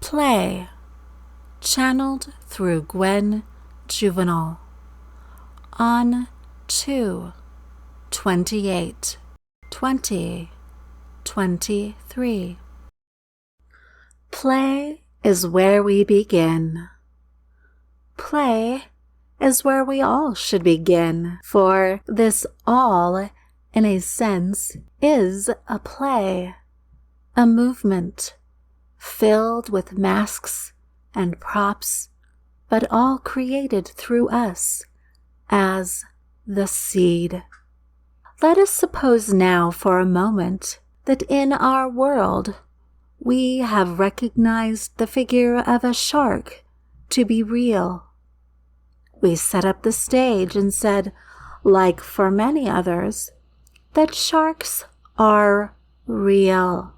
Play, channeled through Gwen Juvenal, on 2/28/2023. Play is where we begin. Play is where we all should begin, for this all, in a sense, is a play, a movement, filled with masks and props, but all created through us as the seed. Let us suppose now for a moment that in our world we have recognized the figure of a shark to be real. We set up the stage and said, like for many others, that sharks are real.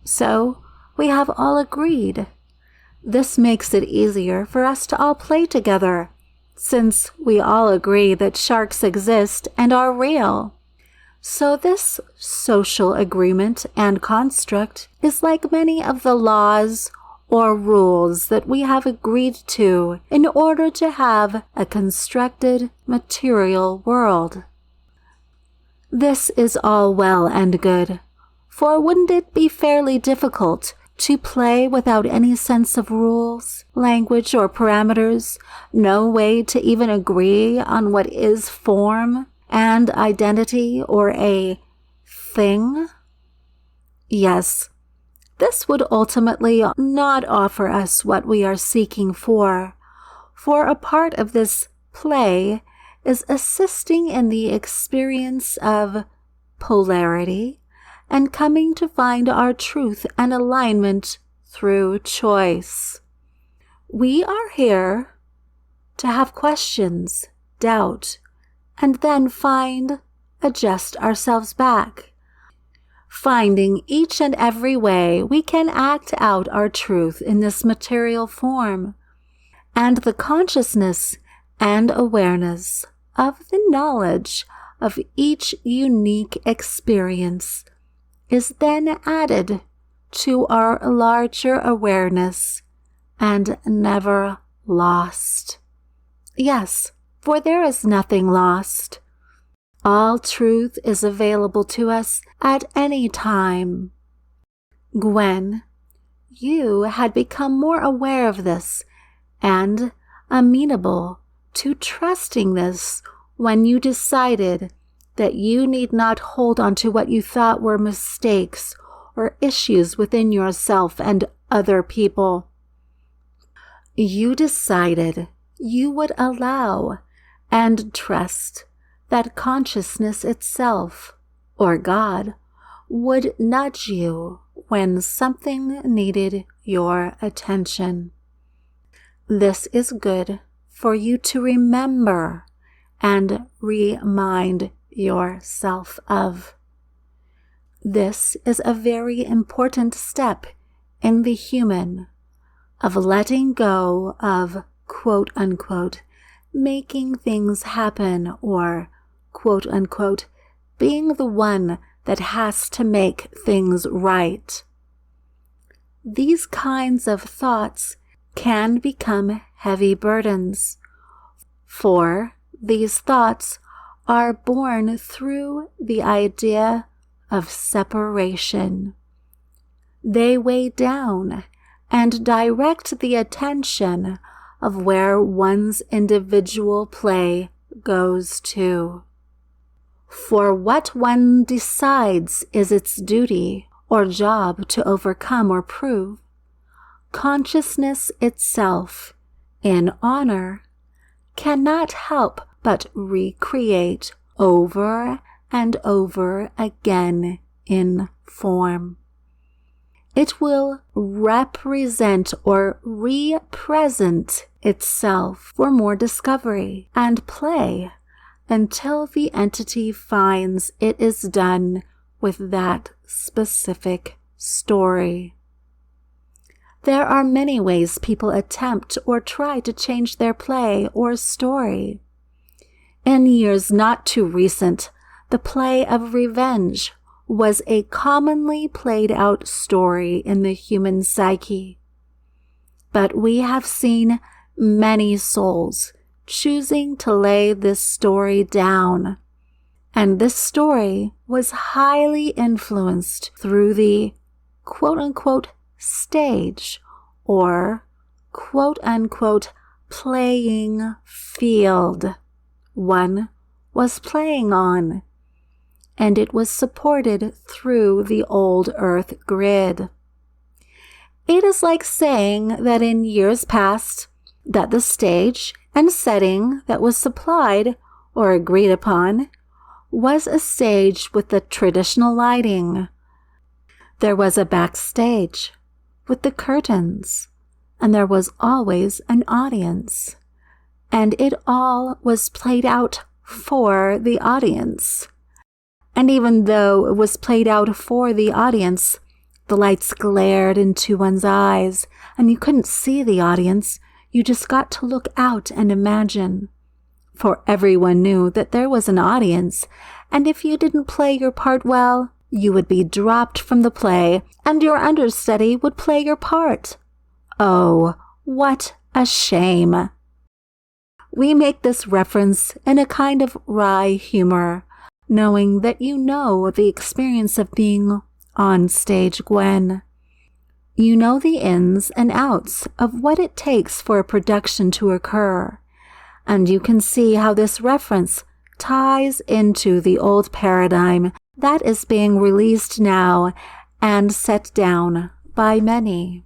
So we have all agreed. This makes it easier for us to all play together, since we all agree that sharks exist and are real. So this social agreement and construct is like many of the laws or rules that we have agreed to in order to have a constructed material world. This is all well and good, for wouldn't it be fairly difficult to play without any sense of rules, language, or parameters, no way to even agree on what is form and identity or a thing? Yes, this would ultimately not offer us what we are seeking for a part of this play is assisting in the experience of polarity and coming to find our truth and alignment through choice. We are here to have questions, doubt, and then adjust ourselves back, finding each and every way we can act out our truth in this material form, and the consciousness and awareness of the knowledge of each unique experience is then added to our larger awareness and never lost. Yes, for there is nothing lost. All truth is available to us at any time. Gwen, you had become more aware of this and amenable to trusting this when you decided that you need not hold on to what you thought were mistakes or issues within yourself and other people. You decided you would allow and trust that consciousness itself, or God, would nudge you when something needed your attention. This is good for you to remember and remind yourself of. This is a very important step in the human of letting go of quote-unquote making things happen or quote-unquote being the one that has to make things right. These kinds of thoughts can become heavy burdens, for these thoughts are born through the idea of separation. They weigh down and direct the attention of where one's individual play goes to. For what one decides is its duty or job to overcome or prove, consciousness itself, in honor, cannot help but recreate over and over again in form. It will represent or represent itself for more discovery and play until the entity finds it is done with that specific story. There are many ways people attempt or try to change their play or story. In years not too recent, the play of revenge was a commonly played out story in the human psyche. But we have seen many souls choosing to lay this story down. And this story was highly influenced through the quote-unquote stage or quote-unquote playing field one was playing on, and it was supported through the old earth grid. It is like saying that in years past, that the stage and setting that was supplied or agreed upon was a stage with the traditional lighting. There was a backstage with the curtains, and there was always an audience, and it all was played out for the audience. And even though it was played out for the audience, the lights glared into one's eyes, and you couldn't see the audience. You just got to look out and imagine. For everyone knew that there was an audience, and if you didn't play your part well, you would be dropped from the play, and your understudy would play your part. Oh, what a shame. We make this reference in a kind of wry humor, knowing that you know the experience of being on stage, Gwen. You know the ins and outs of what it takes for a production to occur, and you can see how this reference ties into the old paradigm that is being released now and set down by many.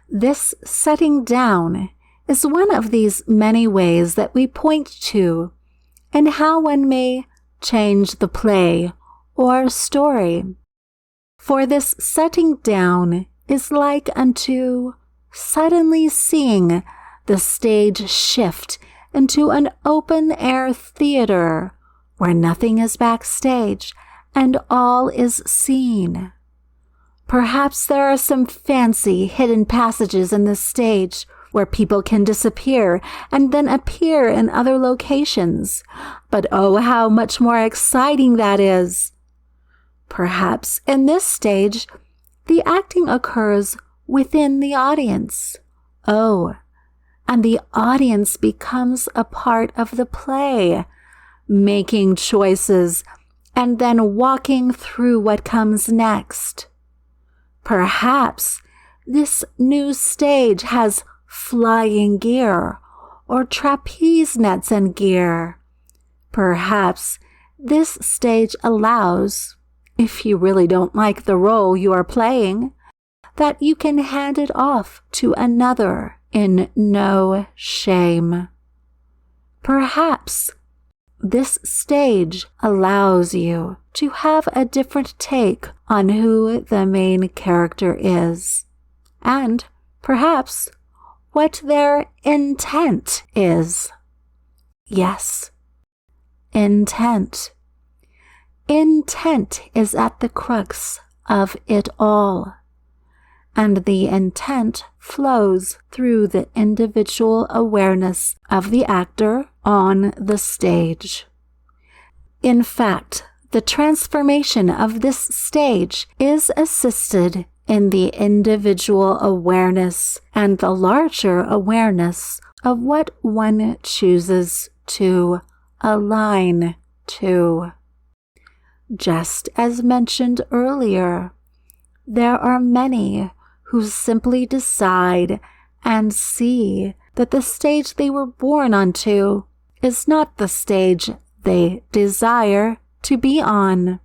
This setting down is one of these many ways that we point to in how one may change the play or story. For this setting down is like unto suddenly seeing the stage shift into an open-air theater where nothing is backstage and all is seen. Perhaps there are some fancy hidden passages in the stage where people can disappear and then appear in other locations. But oh, how much more exciting that is! Perhaps in this stage, the acting occurs within the audience. Oh, and the audience becomes a part of the play, making choices and then walking through what comes next. Perhaps this new stage has flying gear or trapeze nets and gear. Perhaps this stage allows, if you really don't like the role you are playing, that you can hand it off to another in no shame. Perhaps this stage allows you to have a different take on who the main character is, and perhaps what their intent is. Yes, intent. Intent is at the crux of it all, and the intent flows through the individual awareness of the actor on the stage. In fact, the transformation of this stage is assisted in the individual awareness and the larger awareness of what one chooses to align to. Just as mentioned earlier, there are many who simply decide and see that the stage they were born onto is not the stage they desire to be on.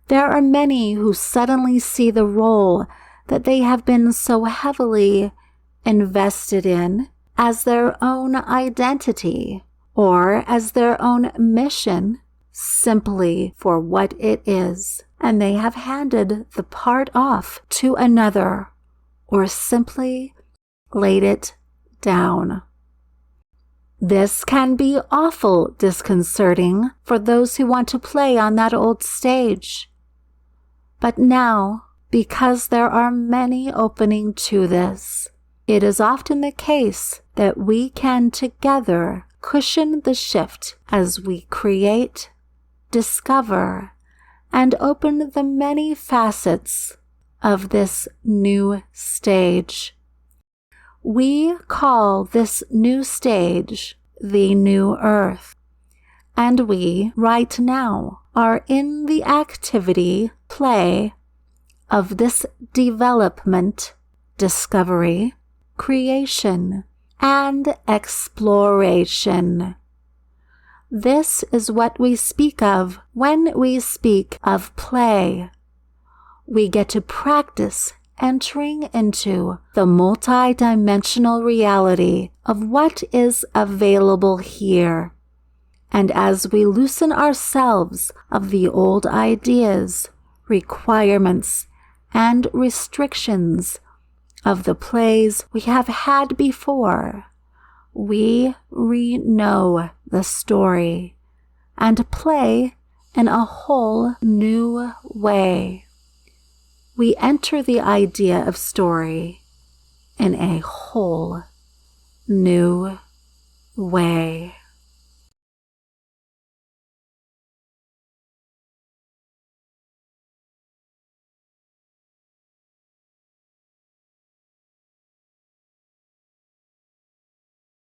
There are many who suddenly see the role that they have been so heavily invested in as their own identity or as their own mission simply for what it is, and they have handed the part off to another or simply laid it down. This can be awful disconcerting for those who want to play on that old stage. But now, because there are many opening to this, it is often the case that we can together cushion the shift as we create, discover, and open the many facets of this new stage. We call this new stage the new earth, and we, right now, are in the activity, play, of this development, discovery, creation, and exploration. This is what we speak of when we speak of play. We get to practice entering into the multidimensional reality of what is available here. And as we loosen ourselves of the old ideas, requirements, and restrictions of the plays we have had before, we re-know the story and play in a whole new way. We enter the idea of story in a whole new way.